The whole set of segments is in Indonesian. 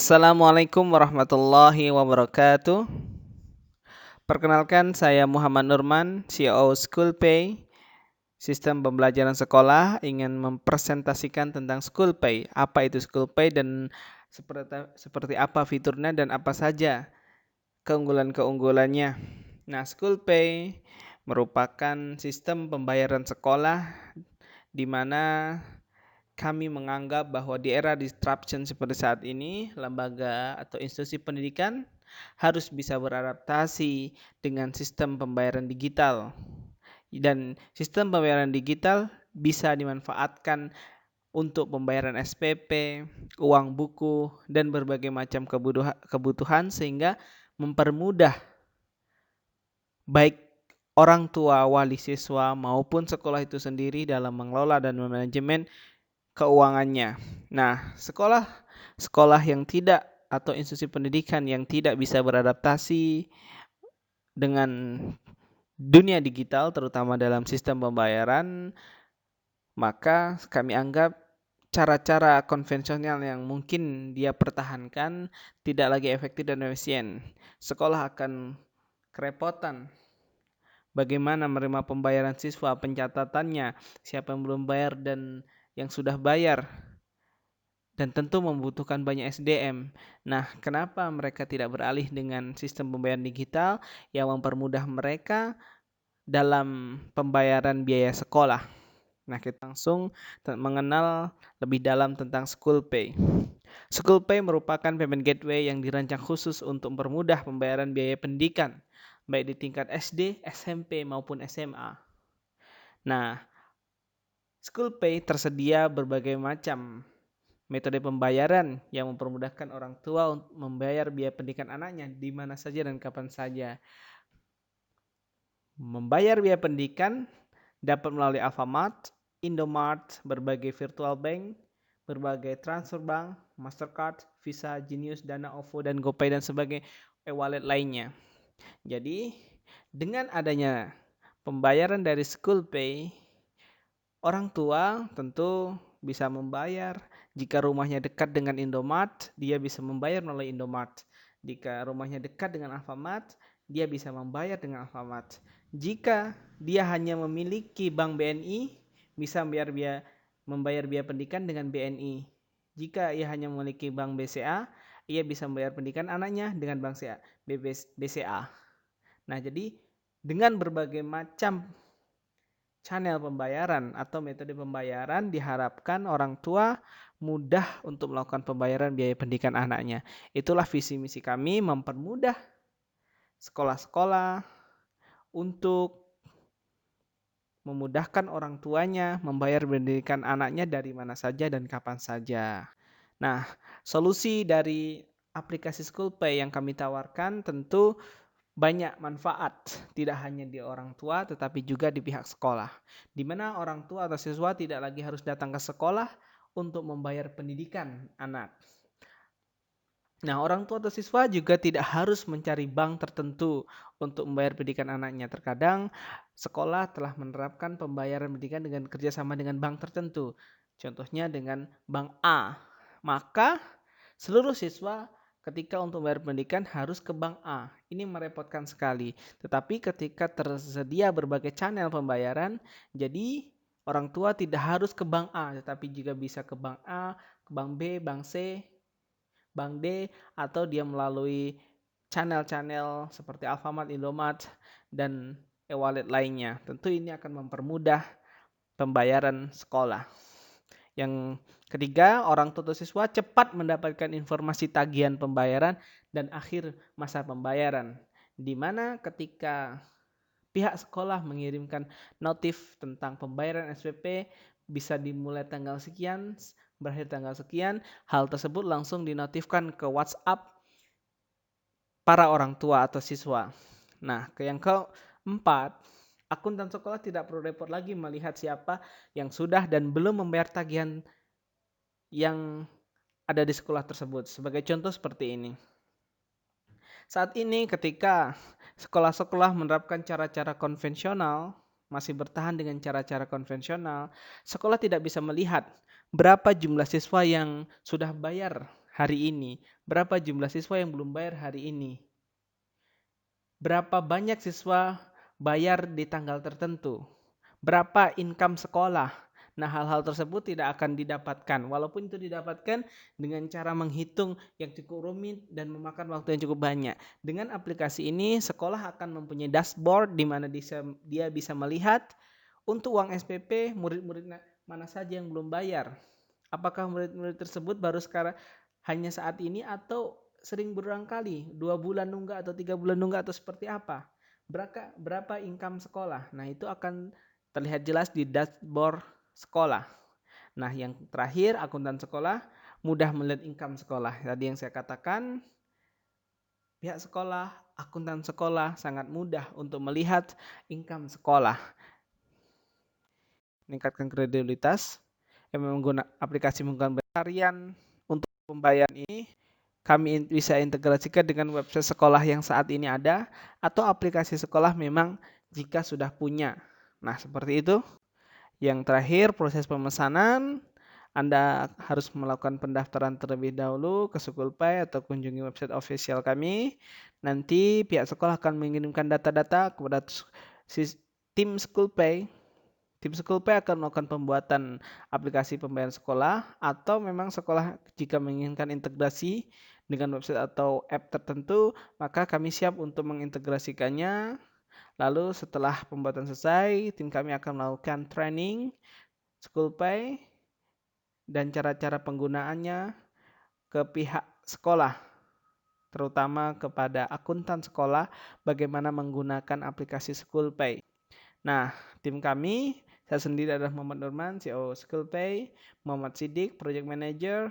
Assalamualaikum warahmatullahi wabarakatuh. Perkenalkan, saya Muhammad Nurman, CEO SchoolPay, sistem pembelajaran sekolah, ingin mempresentasikan tentang SchoolPay. Apa itu SchoolPay dan seperti apa fiturnya dan apa saja keunggulan-keunggulannya. Nah, SchoolPay merupakan sistem pembayaran sekolah di mana kami menganggap bahwa di era disruption seperti saat ini, lembaga atau institusi pendidikan harus bisa beradaptasi dengan sistem pembayaran digital. Dan sistem pembayaran digital bisa dimanfaatkan untuk pembayaran SPP, uang buku, dan berbagai macam kebutuhan sehingga mempermudah baik orang tua, wali siswa maupun sekolah itu sendiri dalam mengelola dan manajemen keuangannya. Nah, sekolah yang tidak atau institusi pendidikan yang tidak bisa beradaptasi dengan dunia digital, terutama dalam sistem pembayaran, maka kami anggap cara-cara konvensional yang mungkin dia pertahankan tidak lagi efektif dan efisien. Sekolah akan kerepotan bagaimana menerima pembayaran siswa, pencatatannya, siapa yang belum bayar dan yang sudah bayar, dan tentu membutuhkan banyak SDM. Nah, kenapa mereka tidak beralih dengan sistem pembayaran digital yang mempermudah mereka dalam pembayaran biaya sekolah? Nah, kita langsung mengenal lebih dalam tentang SchoolPay. SchoolPay merupakan payment gateway yang dirancang khusus untuk mempermudah pembayaran biaya pendidikan, baik di tingkat SD, SMP, maupun SMA. Nah, SchoolPay tersedia berbagai macam metode pembayaran yang mempermudahkan orang tua untuk membayar biaya pendidikan anaknya di mana saja dan kapan saja. Membayar biaya pendidikan dapat melalui Alfamart, Indomart, berbagai virtual bank, berbagai transfer bank, Mastercard, Visa, Genius, Dana, OVO, dan GoPay, dan sebagai e-wallet lainnya. Jadi, dengan adanya pembayaran dari SchoolPay, orang tua tentu bisa membayar. Jika rumahnya dekat dengan Indomart, dia bisa membayar melalui Indomart. Jika rumahnya dekat dengan Alfamart, dia bisa membayar dengan Alfamart. Jika dia hanya memiliki bank BNI, bisa membayar biaya pendidikan dengan BNI. Jika ia hanya memiliki bank BCA, ia bisa membayar pendidikan anaknya dengan bank BCA. Nah, jadi dengan berbagai macam channel pembayaran atau metode pembayaran diharapkan orang tua mudah untuk melakukan pembayaran biaya pendidikan anaknya. Itulah visi misi kami, mempermudah sekolah-sekolah untuk memudahkan orang tuanya membayar pendidikan anaknya dari mana saja dan kapan saja. Nah, solusi dari aplikasi SchoolPay yang kami tawarkan tentu banyak manfaat, tidak hanya di orang tua tetapi juga di pihak sekolah, di mana orang tua atau siswa tidak lagi harus datang ke sekolah untuk membayar pendidikan anak. Nah, orang tua atau siswa juga tidak harus mencari bank tertentu untuk membayar pendidikan anaknya. Terkadang sekolah telah menerapkan pembayaran pendidikan dengan kerjasama dengan bank tertentu, contohnya dengan bank A. Maka seluruh siswa ketika untuk membayar pendidikan harus ke bank A. Ini merepotkan sekali. Tetapi ketika tersedia berbagai channel pembayaran, jadi orang tua tidak harus ke bank A, tetapi juga bisa ke bank A, ke bank B, bank C, bank D, atau dia melalui channel-channel seperti Alfamart, Indomart, dan e-wallet lainnya. Tentu ini akan mempermudah pembayaran sekolah. Yang ketiga, orang tua siswa cepat mendapatkan informasi tagihan pembayaran dan akhir masa pembayaran, di mana ketika pihak sekolah mengirimkan notif tentang pembayaran SPP bisa dimulai tanggal sekian, berakhir tanggal sekian, hal tersebut langsung dinotifkan ke WhatsApp para orang tua atau siswa. Nah, yang keempat, akuntan sekolah tidak perlu repot lagi melihat siapa yang sudah dan belum membayar tagihan yang ada di sekolah tersebut. Sebagai contoh seperti ini. Saat ini ketika sekolah-sekolah menerapkan cara-cara konvensional, masih bertahan dengan cara-cara konvensional, sekolah tidak bisa melihat berapa jumlah siswa yang sudah bayar hari ini? Berapa jumlah siswa yang belum bayar hari ini? Berapa banyak siswa bayar di tanggal tertentu? Berapa income sekolah? Nah, hal-hal tersebut tidak akan didapatkan. Walaupun itu didapatkan dengan cara menghitung yang cukup rumit dan memakan waktu yang cukup banyak. Dengan aplikasi ini, sekolah akan mempunyai dashboard di mana dia bisa melihat untuk uang SPP, murid-murid mana saja yang belum bayar. Apakah murid-murid tersebut baru sekarang hanya saat ini atau sering berulang kali, 2 bulan nunggak atau 3 bulan nunggak atau seperti apa? Berapa income sekolah? Nah, itu akan terlihat jelas di dashboard sekolah. Nah, yang terakhir, akuntan sekolah mudah melihat income sekolah. Tadi yang saya katakan, pihak sekolah, akuntan sekolah sangat mudah untuk melihat income sekolah. Meningkatkan kredibilitas, yang menggunakan aplikasi menggunakan harian untuk pembayaran ini, kami bisa integrasikan dengan website sekolah yang saat ini ada, atau aplikasi sekolah memang jika sudah punya. Nah, seperti itu. Yang terakhir, proses pemesanan. Anda harus melakukan pendaftaran terlebih dahulu ke Schoolpay atau kunjungi website official kami. Nanti pihak sekolah akan mengirimkan data-data kepada tim Schoolpay. Tim Schoolpay akan melakukan pembuatan aplikasi pembayaran sekolah, atau memang sekolah jika menginginkan integrasi dengan website atau app tertentu, maka kami siap untuk mengintegrasikannya. Lalu setelah pembuatan selesai, tim kami akan melakukan training Schoolpay dan cara-cara penggunaannya ke pihak sekolah, terutama kepada akuntan sekolah, bagaimana menggunakan aplikasi Schoolpay. Nah, tim kami, saya sendiri adalah Muhammad Nurman, CEO Schoolpay, Muhammad Siddiq, Project Manager,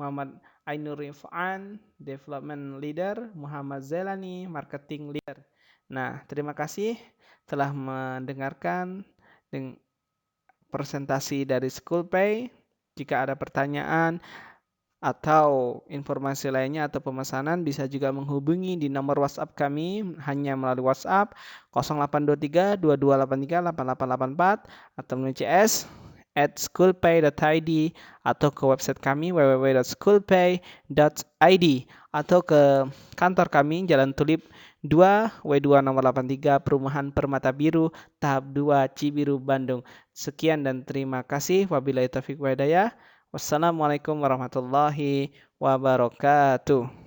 Muhammad Ainur Rifan, Development Leader, Muhammad Zelani, Marketing Leader. Nah, terima kasih telah mendengarkan presentasi dari Schoolpay. Jika ada pertanyaan atau informasi lainnya atau pemesanan, bisa juga menghubungi di nomor WhatsApp kami hanya melalui WhatsApp 0823 2283 8884 atau melalui CS @schoolpay.id atau ke website kami www.schoolpay.id atau ke kantor kami Jalan Tulip 2 W2 nomor 83 Perumahan Permata Biru tahap 2 Cibiru Bandung. Sekian dan terima kasih. Wabillahi taufiq wa hidayah. Wassalamualaikum warahmatullahi wabarakatuh.